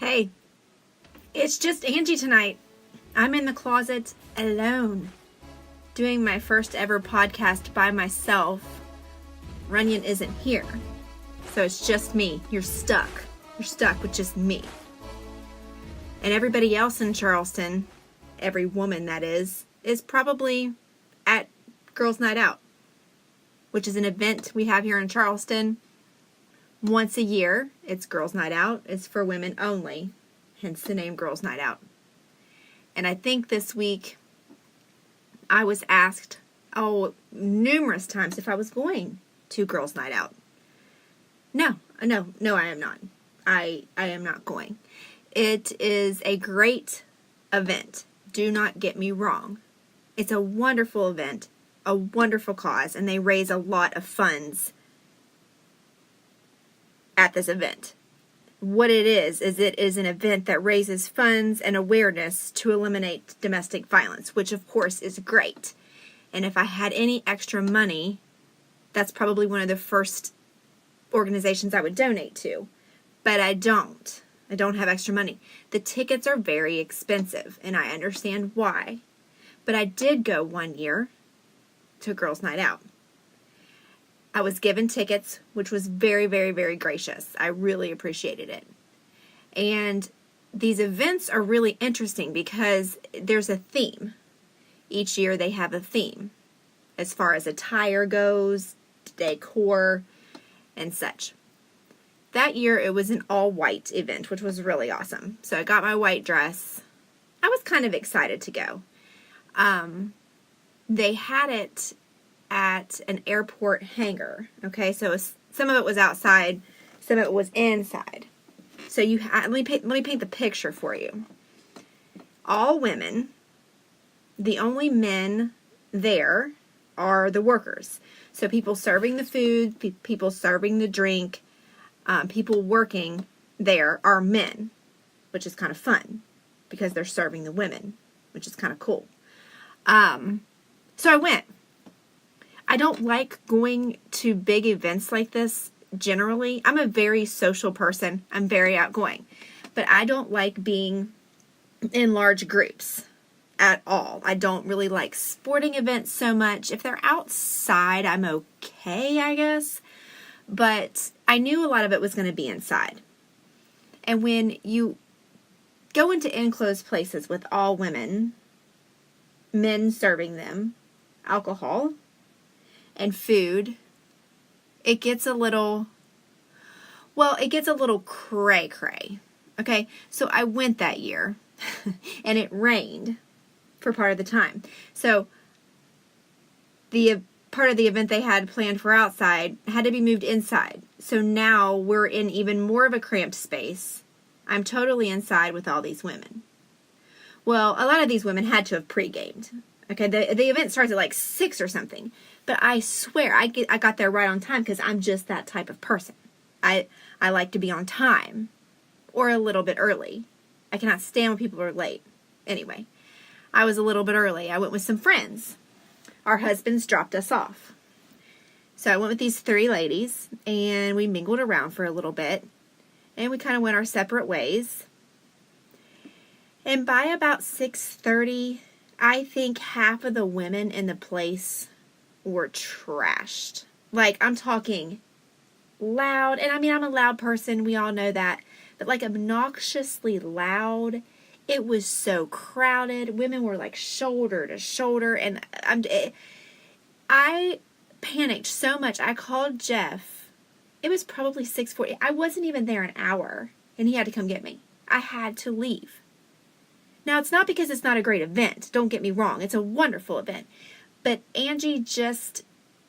Hey, it's just Angie tonight. I'm in the closet alone, doing my first ever podcast by myself. Runyon isn't here, so it's just me. You're stuck. You're stuck with just me. And everybody else in Charleston, every woman that is probably at Girls Night Out, which is an event we have here in Charleston. Once a year, it's Girls Night Out. It's for women only, hence the name Girls Night Out. And I think this week I was asked, numerous times if I was going to Girls Night Out. No, I am not. I am not going. It is a great event. Do not get me wrong. It's a wonderful event, a wonderful cause, and they raise a lot of funds at this event. What it is an event that raises funds and awareness to eliminate domestic violence, which of course is great. And if I had any extra money, that's probably one of the first organizations I would donate to. But I don't. I don't have extra money. The tickets are very expensive, and I understand why. But I did go one year to Girls Night Out. I was given tickets, which was very, very, very gracious. I really appreciated it. And these events are really interesting because there's a theme. Each year they have a theme as far as attire goes, decor, and such. That year it was an all-white event, which was really awesome. So I got my white dress. I was kind of excited to go. They had it at an airport hangar. Okay, so some of it was outside, some of it was inside. So let me paint the picture for you. All women. The only men there are the workers. So people serving the food, people serving the drink, people working there are men, which is kind of fun because they're serving the women, which is kind of cool. So I went. I don't like going to big events like this generally. I'm a very social person. I'm very outgoing. But I don't like being in large groups at all. I don't really like sporting events so much. If they're outside, I'm okay, I guess. But I knew a lot of it was going to be inside. And when you go into enclosed places with all women, men serving them alcohol and food, it gets a little cray-cray. Okay, so I went that year, and it rained for part of the time. So the part of the event they had planned for outside had to be moved inside. So now we're in even more of a cramped space. I'm totally inside with all these women. Well, a lot of these women had to have pre-gamed. Okay, the event starts at like 6 or something. But I swear, I got there right on time because I'm just that type of person. I like to be on time or a little bit early. I cannot stand when people are late. Anyway, I was a little bit early. I went with some friends. Our husbands dropped us off. So I went with these 3 ladies, and we mingled around for a little bit, and we kind of went our separate ways. And by about 6:30, I think half of the women in the place were trashed. Like, I'm talking loud, and I mean, I'm a loud person, we all know that, but like obnoxiously loud. It was so crowded. Women were like shoulder to shoulder, and I panicked so much. I called Jeff. It was probably 6:40. I wasn't even there an hour, and he had to come get me. I had to leave. Now, it's not because it's not a great event. Don't get me wrong. It's a wonderful event. But Angie just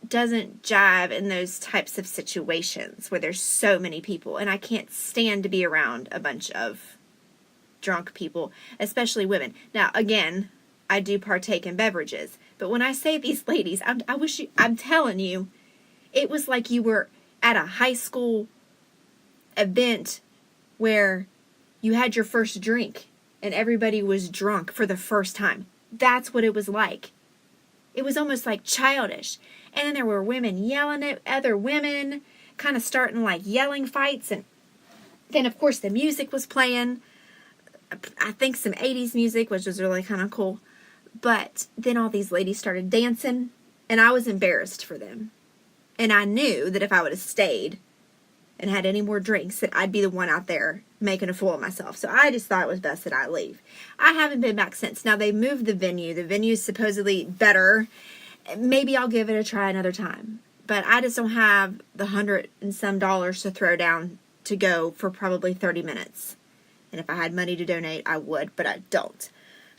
doesn't jive in those types of situations where there's so many people. And I can't stand to be around a bunch of drunk people, especially women. Now, again, I do partake in beverages. But when I say these ladies, I'm telling you, it was like you were at a high school event where you had your first drink and everybody was drunk for the first time. That's what it was like. It was almost like childish. And then there were women yelling at other women, kind of starting like yelling fights. And Then, of course, the music was playing. I think some 80s music, which was really kind of cool. But then all these ladies started dancing, and I was embarrassed for them. And I knew that if I would have stayed and had any more drinks, that I'd be the one out there making a fool of myself. So I just thought it was best that I leave. I haven't been back since. Now, they moved the venue. The venue is supposedly better. Maybe I'll give it a try another time. But I just don't have the $100 and some to throw down to go for probably 30 minutes. And if I had money to donate, I would, but I don't.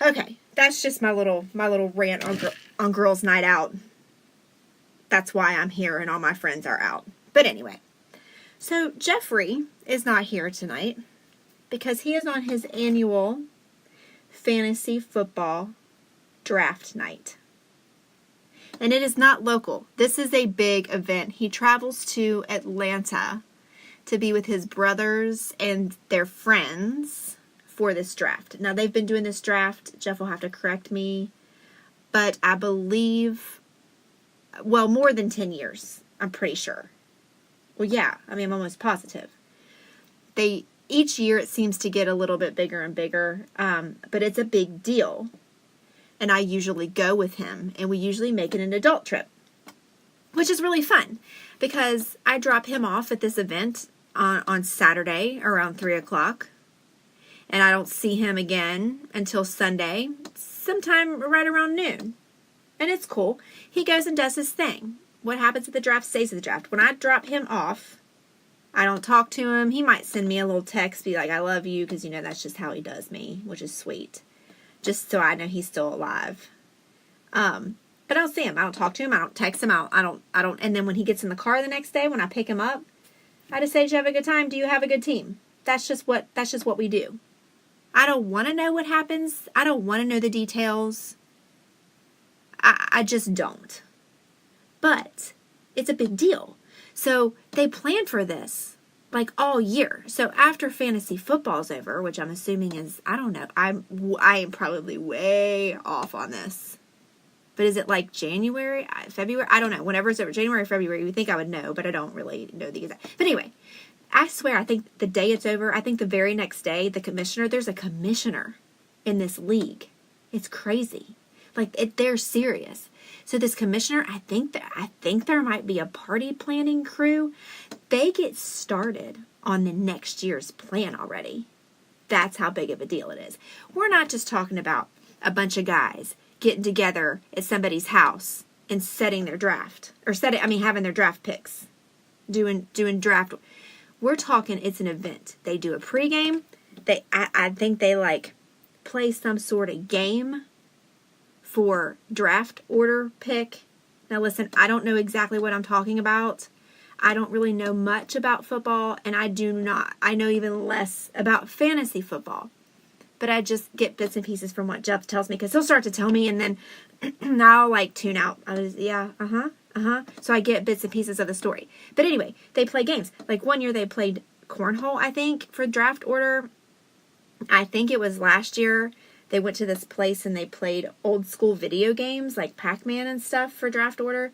Okay, that's just my little rant on girls' night out. That's why I'm here and all my friends are out. But anyway, so Jeffrey is not here tonight because he is on his annual fantasy football draft night. And it is not local. This is a big event. He travels to Atlanta to be with his brothers and their friends for this draft. Now, they've been doing this draft. Jeff will have to correct me. But I believe, well, more than 10 years. I'm pretty sure. Well, yeah. I mean, I'm almost positive. Each year it seems to get a little bit bigger and bigger. But it's a big deal. And I usually go with him, and we usually make it an adult trip, which is really fun because I drop him off at this event on Saturday around 3 o'clock, and I don't see him again until Sunday, sometime right around noon. And it's cool. He goes and does his thing. What happens at the draft stays at the draft. When I drop him off, I don't talk to him. He might send me a little text, be like, I love you, because, you know, that's just how he does me, which is sweet. Just so I know he's still alive. But I don't see him. I don't talk to him. I don't text him. I don't. And then when he gets in the car the next day, when I pick him up, I just say, "Did you have a good time? Do you have a good team?" That's just what we do. I don't want to know what happens. I don't want to know the details. I just don't. But it's a big deal. So they plan for this like all year. So after fantasy football's over, which I'm assuming is, I don't know, I am probably way off on this. But is it like January, February? I don't know. Whenever it's over, January, February, you would think I would know, but I don't really know the exact. But anyway, I swear, I think the day it's over, I think the very next day, there's a commissioner in this league. It's crazy. Like, they're serious. So this commissioner, I think there might be a party planning crew. They get started on the next year's plan already. That's how big of a deal it is. We're not just talking about a bunch of guys getting together at somebody's house and setting their draft. Having their draft picks. Doing draft. We're talking it's an event. They do a pregame. I think they like play some sort of game for draft order pick. Now listen, I don't know exactly what I'm talking about. I don't really know much about football, and I know even less about fantasy football. But I just get bits and pieces from what Jeff tells me, because he'll start to tell me, and then I'll like tune out. So I get bits and pieces of the story. But anyway, they play games. Like one year they played cornhole, I think, for draft order. I think it was last year. They went to this place and they played old school video games like Pac-Man and stuff for draft order.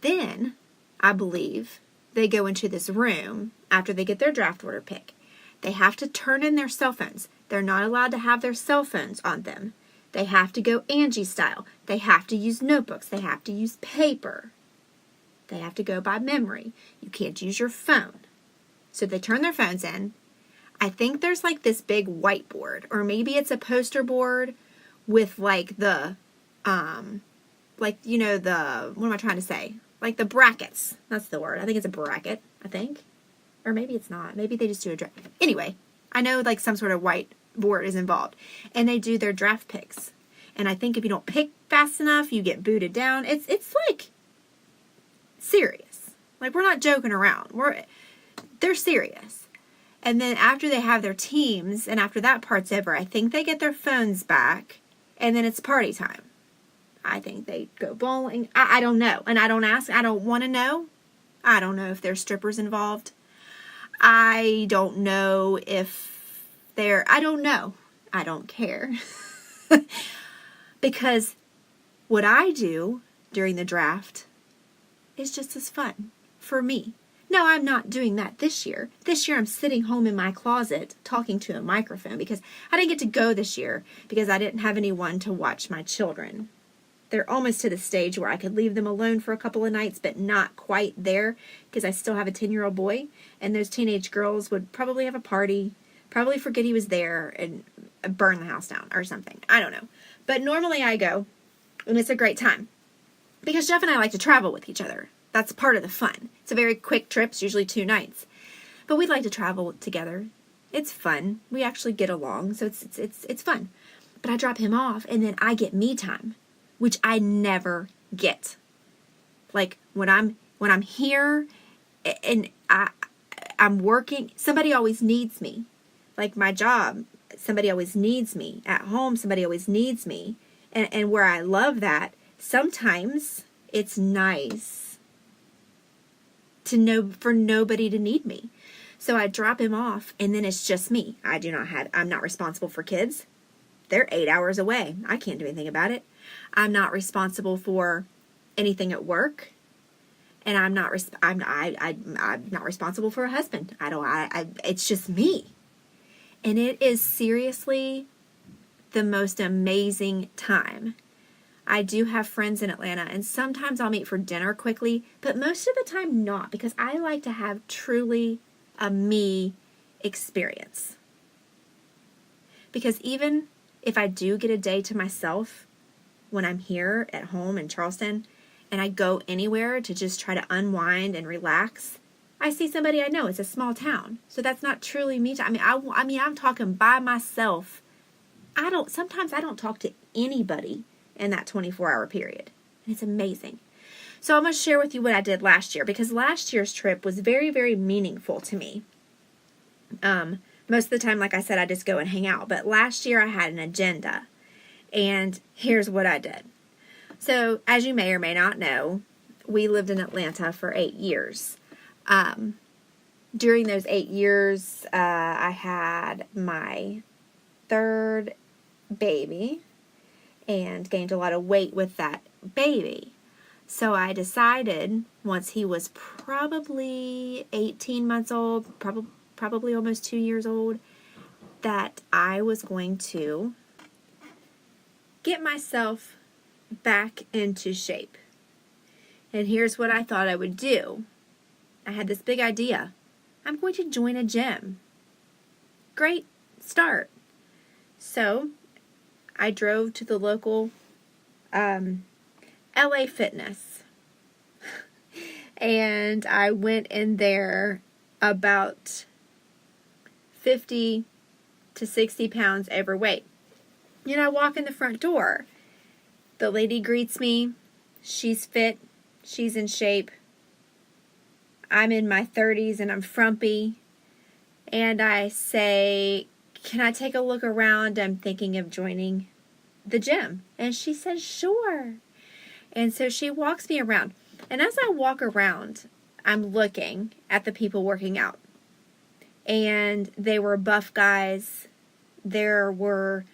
Then, I believe, they go into this room after they get their draft order pick. They have to turn in their cell phones. They're not allowed to have their cell phones on them. They have to go Angie style. They have to use notebooks. They have to use paper. They have to go by memory. You can't use your phone. So they turn their phones in. I think there's like this big whiteboard, or maybe it's a poster board with like what am I trying to say? Like the brackets. That's the word. I think it's a bracket, I think. Or maybe it's not. Maybe they just do a draft. Anyway, I know like some sort of whiteboard is involved. And they do their draft picks. And I think if you don't pick fast enough, you get booted down. It's like serious. Like, we're not joking around. They're serious. And then after they have their teams, and after that part's over, I think they get their phones back, and then it's party time. I think they go bowling. I don't know. And I don't ask. I don't want to know. I don't know if there's strippers involved. I don't know if I don't know. I don't care. Because what I do during the draft is just as fun for me. No, I'm not doing that this year. This year I'm sitting home in my closet talking to a microphone because I didn't get to go this year because I didn't have anyone to watch my children. They're almost to the stage where I could leave them alone for a couple of nights, but not quite there because I still have a 10-year-old boy, and those teenage girls would probably have a party, probably forget he was there, and burn the house down or something. I don't know. But normally I go, and it's a great time because Jeff and I like to travel with each other. That's part of the fun. It's a very quick trip, it's usually 2 nights. But we'd like to travel together. It's fun. We actually get along, so it's fun. But I drop him off, and then I get me time, which I never get. Like when I'm here and I'm working, somebody always needs me. Like my job, somebody always needs me. At home, somebody always needs me. And where I love that, sometimes it's nice to know for nobody to need me. So I drop him off, and then it's just me. I'm not responsible for kids. They're 8 hours away. I can't do anything about it. I'm not responsible for anything at work, and I'm not responsible for a husband. It's just me. And it is seriously the most amazing time. I do have friends in Atlanta, and sometimes I'll meet for dinner quickly, but most of the time not, because I like to have truly a me experience. Because even if I do get a day to myself when I'm here at home in Charleston, and I go anywhere to just try to unwind and relax, I see somebody I know. It's a small town, so that's not truly me time. I'm talking by myself. Sometimes I don't talk to anybody in that 24-hour period. And it's amazing. So I'm going to share with you what I did last year, because last year's trip was very, very meaningful to me. Most of the time, like I said, I just go and hang out. But last year I had an agenda. And here's what I did. So as you may or may not know, we lived in Atlanta for 8 years. During those 8 years, I had my 3rd baby and gained a lot of weight with that baby. So I decided once he was probably 18 months old, probably almost 2 years old, that I was going to get myself back into shape. And here's what I thought I would do. I had this big idea. I'm going to join a gym. Great start. So I drove to the local LA Fitness, and I went in there about 50 to 60 pounds overweight. I walk in the front door. The lady greets me. She's fit. She's in shape. I'm in my 30s and I'm frumpy. And I say, "Can I take a look around? I'm thinking of joining the gym." And she says, "Sure." And so she walks me around. And as I walk around, I'm looking at the people working out. And they were buff guys. There were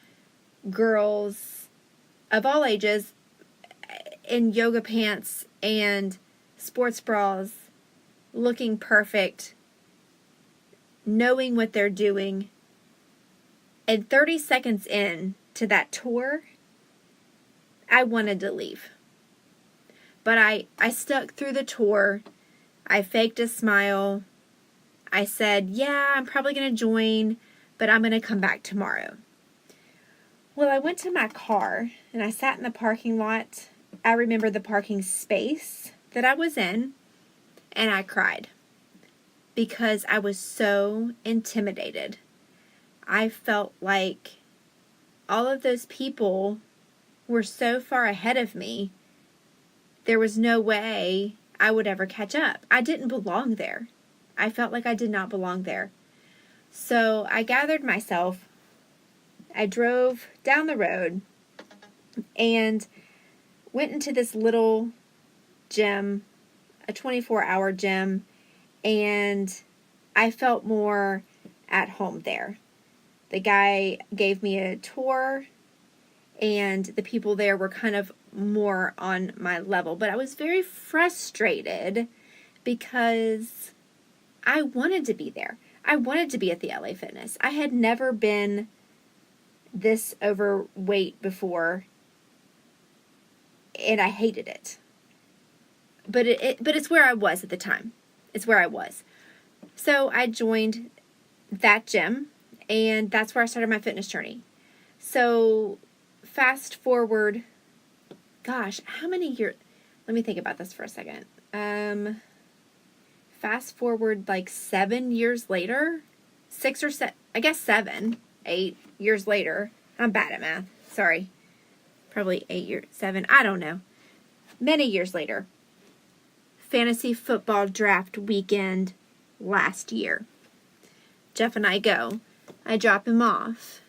girls of all ages in yoga pants and sports bras, looking perfect, knowing what they're doing. And 30 seconds in to that tour, I wanted to leave. But I stuck through the tour. I faked a smile. I said, "Yeah, I'm probably going to join, but I'm going to come back tomorrow." Well, I went to my car and I sat in the parking lot. I remember the parking space that I was in, and I cried because I was so intimidated. I felt like all of those people were so far ahead of me. There was no way I would ever catch up. I didn't belong there. I felt like I did not belong there. So I gathered myself. I drove down the road and went into this little gym, a 24-hour gym, and I felt more at home there. The guy gave me a tour, and the people there were kind of more on my level. But I was very frustrated because I wanted to be there. I wanted to be at the LA Fitness. I had never been this overweight before, and I hated it. But it's where I was at the time. It's where I was. So I joined that gym, and that's where I started my fitness journey. So fast forward, gosh, how many years? Let me think about this for a second. Fast forward like 7 years later, 7, 8 years later. I'm bad at math. Sorry. Probably 8 years, 7, I don't know. Many years later. Fantasy football draft weekend last year. Jeff and I go. I drop him off.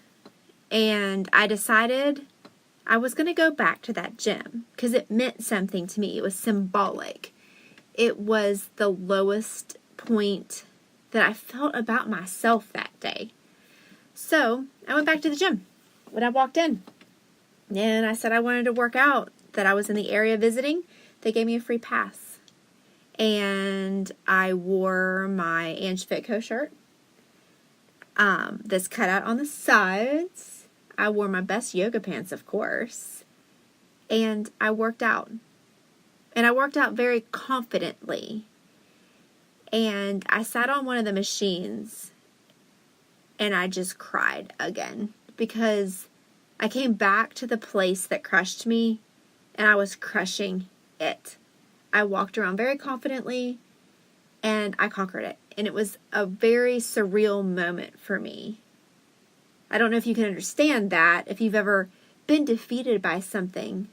And I decided I was going to go back to that gym because it meant something to me. It was symbolic. It was the lowest point that I felt about myself that day. So I went back to the gym when I walked in. And I said I wanted to work out, that I was in the area visiting. They gave me a free pass. And I wore my Ange Fitco shirt. This cutout on the sides. I wore my best yoga pants, of course. And I worked out. And I worked out very confidently. And I sat on one of the machines and I just cried again because I came back to the place that crushed me and I was crushing it. I walked around very confidently and I conquered it. And it was a very surreal moment for me. I don't know if you can understand that, if you've ever been defeated by something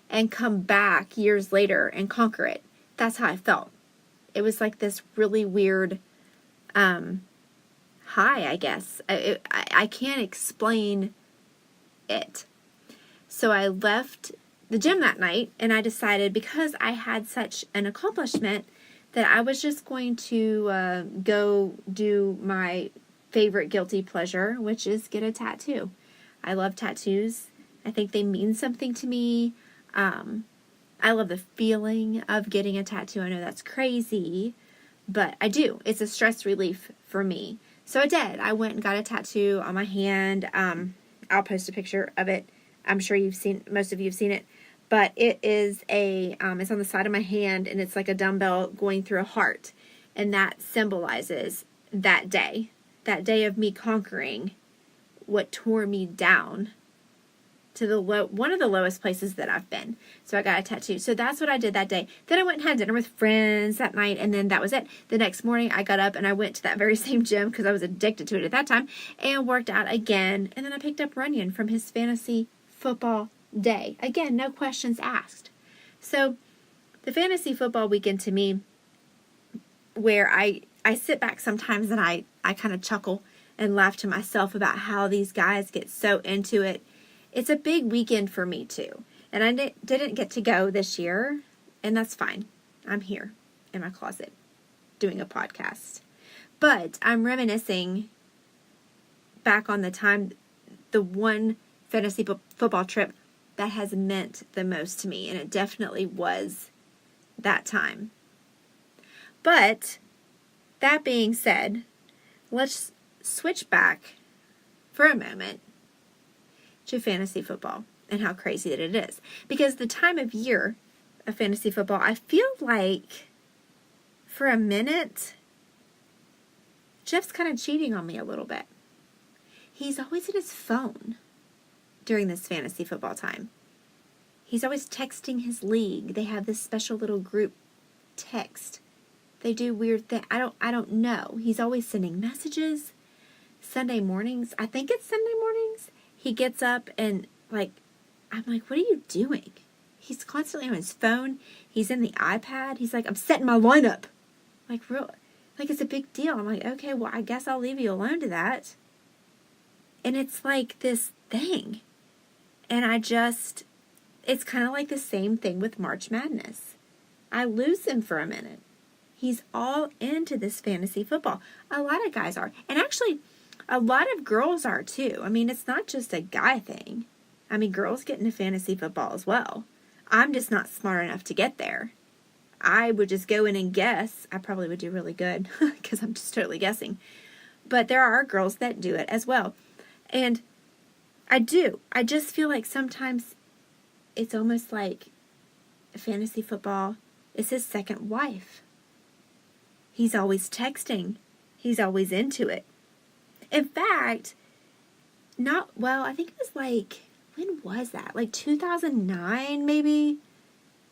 and come back years later and conquer it. That's how I felt. It was like this really weird high, I guess. I can't explain it. So I left the gym that night and I decided, because I had such an accomplishment, that I was just going to go do my favorite guilty pleasure, which is get a tattoo. I love tattoos. I think they mean something to me. I love the feeling of getting a tattoo. I know that's crazy, but I do. It's a stress relief for me. So I did. I went and got a tattoo on my hand. I'll post a picture of it. I'm sure most of you have seen it, but it is it's on the side of my hand and it's like a dumbbell going through a heart. And that symbolizes that day of me conquering what tore me down to one of the lowest places that I've been. So I got a tattoo. So that's what I did that day. Then I went and had dinner with friends that night, and then that was it. The next morning I got up and I went to that very same gym because I was addicted to it at that time and worked out again. And then I picked up Runyon from his fantasy football day. Again, no questions asked. So the fantasy football weekend to me, where I sit back sometimes and I kind of chuckle and laugh to myself about how these guys get so into it. It's a big weekend for me too. And I didn't get to go this year, and that's fine. I'm here in my closet doing a podcast. But I'm reminiscing back on the one fantasy football trip that has meant the most to me, and it definitely was that time. But that being said, let's switch back for a moment to fantasy football and how crazy that it is. Because the time of year of fantasy football, I feel like for a minute, Jeff's kind of cheating on me a little bit. He's always in his phone during this fantasy football time. He's always texting his league. They have this special little group text. They do weird things. I don't know. He's always sending messages. Sunday mornings, I think it's Sunday mornings, he gets up and I'm like, what are you doing? He's constantly on his phone. He's in the iPad. He's like, I'm setting my lineup. It's a big deal. I'm like, okay, well, I guess I'll leave you alone to that. And it's like this thing. And it's kind of like the same thing with March Madness. I lose him for a minute. He's all into this fantasy football. A lot of guys are. And actually, a lot of girls are too. I mean, it's not just a guy thing. I mean, girls get into fantasy football as well. I'm just not smart enough to get there. I would just go in and guess. I probably would do really good because I'm just totally guessing. But there are girls that do it as well. And I do. I just feel like sometimes it's almost like fantasy football is his second wife. He's always texting. He's always into it. In fact, I think it was like, when was that? Like 2009 maybe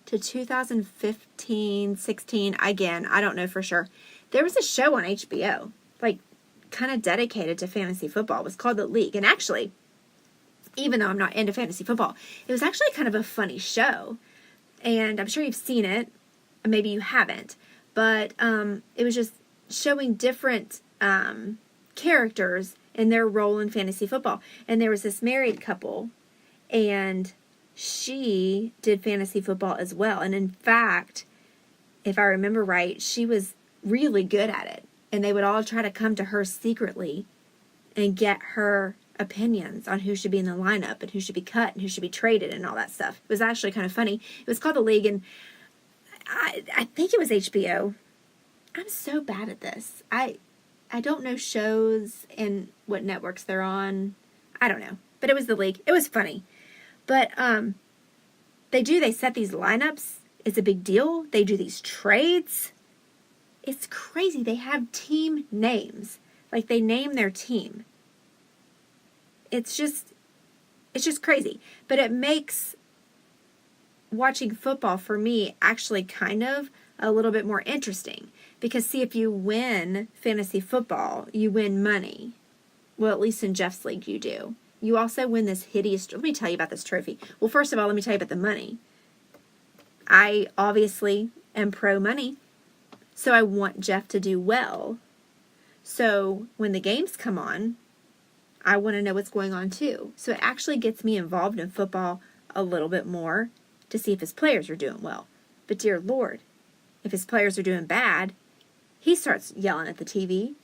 to 2015, 16. Again, I don't know for sure. There was a show on HBO, like kind of dedicated to fantasy football. It was called The League. And actually, even though I'm not into fantasy football, it was actually kind of a funny show. And I'm sure you've seen it. Maybe you haven't. But it was just showing different characters in their role in fantasy football. And there was this married couple, and she did fantasy football as well. And in fact, if I remember right, she was really good at it. And they would all try to come to her secretly and get her opinions on who should be in the lineup and who should be cut and who should be traded and all that stuff. It was actually kind of funny. It was called The League, and I think it was HBO. I'm so bad at this. I don't know shows and what networks they're on. I don't know. But it was The League. It was funny. But they set these lineups. It's a big deal. They do these trades. It's crazy. They have team names. Like they name their team. It's just crazy. But it makes watching football for me actually kind of a little bit more interesting. Because see, if you win fantasy football, you win money. Well, at least in Jeff's league you do. You also win this hideous... Let me tell you about this trophy. Well, first of all, let me tell you about the money. I obviously am pro money. So I want Jeff to do well. So when the games come on, I want to know what's going on too. So it actually gets me involved in football a little bit more to see if his players are doing well. But dear Lord, if his players are doing bad, he starts yelling at the TV,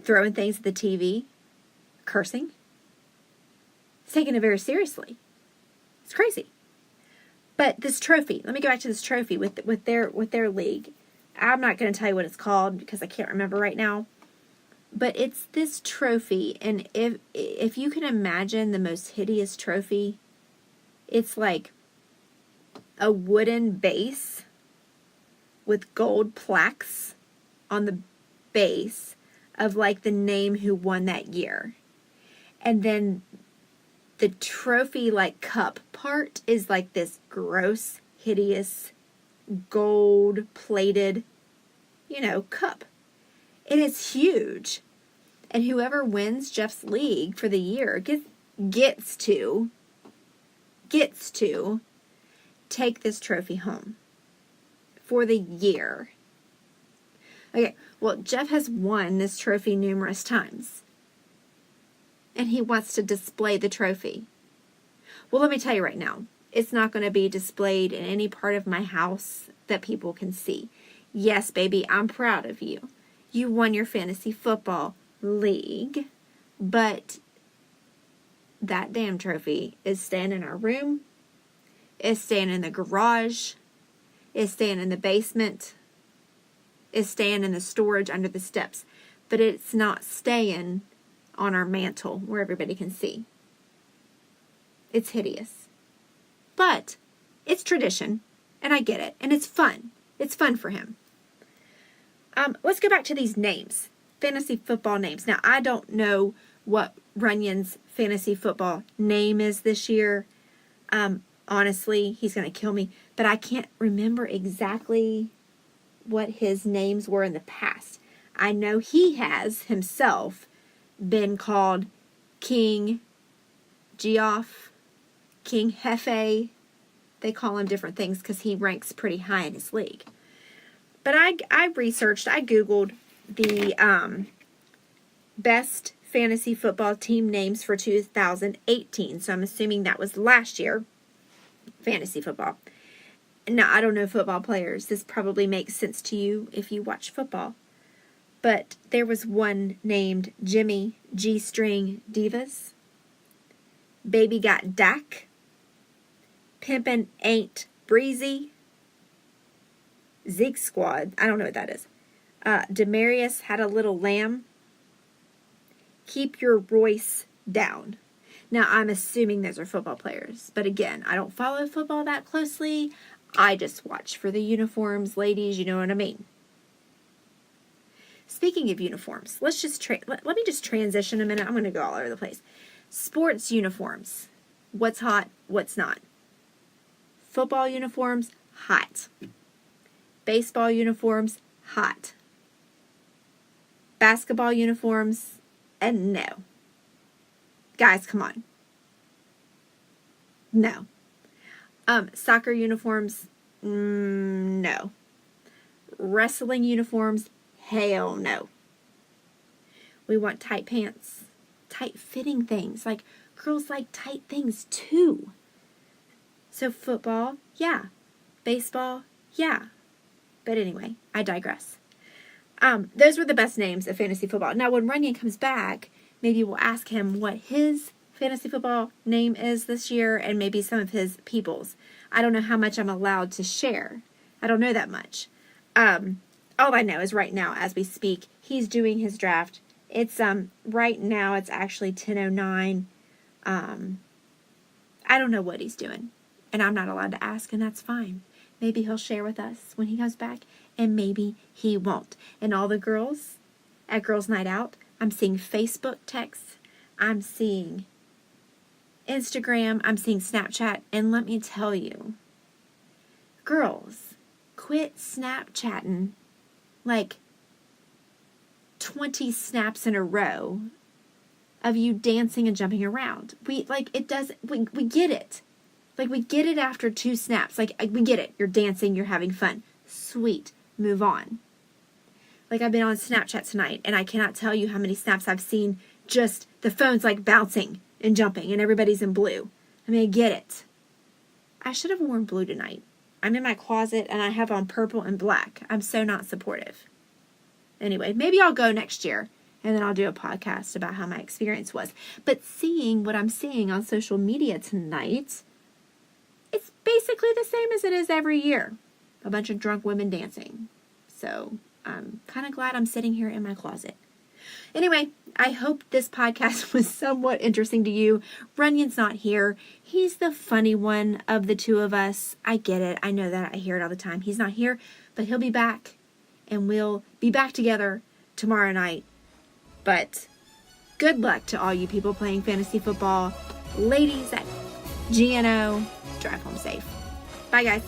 throwing things at the TV, cursing. He's taking it very seriously. It's crazy. But this trophy, let me go back to this trophy with their league. I'm not going to tell you what it's called because I can't remember right now. But it's this trophy, and if you can imagine the most hideous trophy, it's like a wooden base with gold plaques on the base of like the name who won that year. And then the trophy like cup part is like this gross, hideous, gold plated, cup. And it's huge. And whoever wins Jeff's league for the year gets to take this trophy home for the year. Okay, well, Jeff has won this trophy numerous times. And he wants to display the trophy. Well, let me tell you right now, it's not going to be displayed in any part of my house that people can see. Yes, baby, I'm proud of you. You won your fantasy football league, but that damn trophy is staying in our room, is staying in the garage, is staying in the basement, is staying in the storage under the steps, but it's not staying on our mantle where everybody can see. It's hideous. But it's tradition, and I get it, and it's fun. It's fun for him. Let's go back to these names. Fantasy football names. Now, I don't know what Runyon's fantasy football name is this year. Honestly, he's going to kill me. But I can't remember exactly what his names were in the past. I know he has himself been called King Geoff, King Hefe. They call him different things because he ranks pretty high in his league. But I researched, I Googled the best fantasy football team names for 2018. So I'm assuming that was last year, fantasy football. Now, I don't know football players. This probably makes sense to you if you watch football. But there was one named Jimmy G-String Divas, Baby Got Dak, Pimpin' Ain't Breezy, Zeke squad. I don't know what that is. Demarius had a little lamb. Keep your Royce down. Now, I'm assuming those are football players. But again, I don't follow football that closely. I just watch for the uniforms. Ladies, you know what I mean. Speaking of uniforms, let's just let me just transition a minute. I'm going to go all over the place. Sports uniforms. What's hot? What's not? Football uniforms, hot. Baseball uniforms, hot. Basketball uniforms, and no. Guys, come on. No. Soccer uniforms, no. Wrestling uniforms, hell no. We want tight pants, tight fitting things. Like, girls like tight things too. So football, yeah. Baseball, yeah. But anyway, I digress. Those were the best names of fantasy football. Now, when Runyon comes back, maybe we'll ask him what his fantasy football name is this year and maybe some of his people's. I don't know how much I'm allowed to share. I don't know that much. All I know is right now, as we speak, he's doing his draft. It's, right now, it's actually 10:09. I don't know what he's doing. And I'm not allowed to ask, and that's fine. Maybe he'll share with us when he comes back, and maybe he won't. And all the girls at Girls Night Out, I'm seeing Facebook texts. I'm seeing Instagram. I'm seeing Snapchat. And let me tell you, girls, quit Snapchatting like 20 snaps in a row of you dancing and jumping around. We get it. Like, we get it after 2 snaps. Like, we get it. You're dancing. You're having fun. Sweet. Move on. Like, I've been on Snapchat tonight, and I cannot tell you how many snaps I've seen. Just the phone's, like, bouncing and jumping, and everybody's in blue. I mean, I get it. I should have worn blue tonight. I'm in my closet, and I have on purple and black. I'm so not supportive. Anyway, maybe I'll go next year, and then I'll do a podcast about how my experience was. But seeing what I'm seeing on social media tonight, it's basically the same as it is every year. A bunch of drunk women dancing. So I'm kind of glad I'm sitting here in my closet. Anyway, I hope this podcast was somewhat interesting to you. Runyon's not here. He's the funny one of the two of us. I get it. I know that. I hear it all the time. He's not here, but he'll be back. And we'll be back together tomorrow night. But good luck to all you people playing fantasy football. Ladies at GNO, drive home safe. Bye, guys.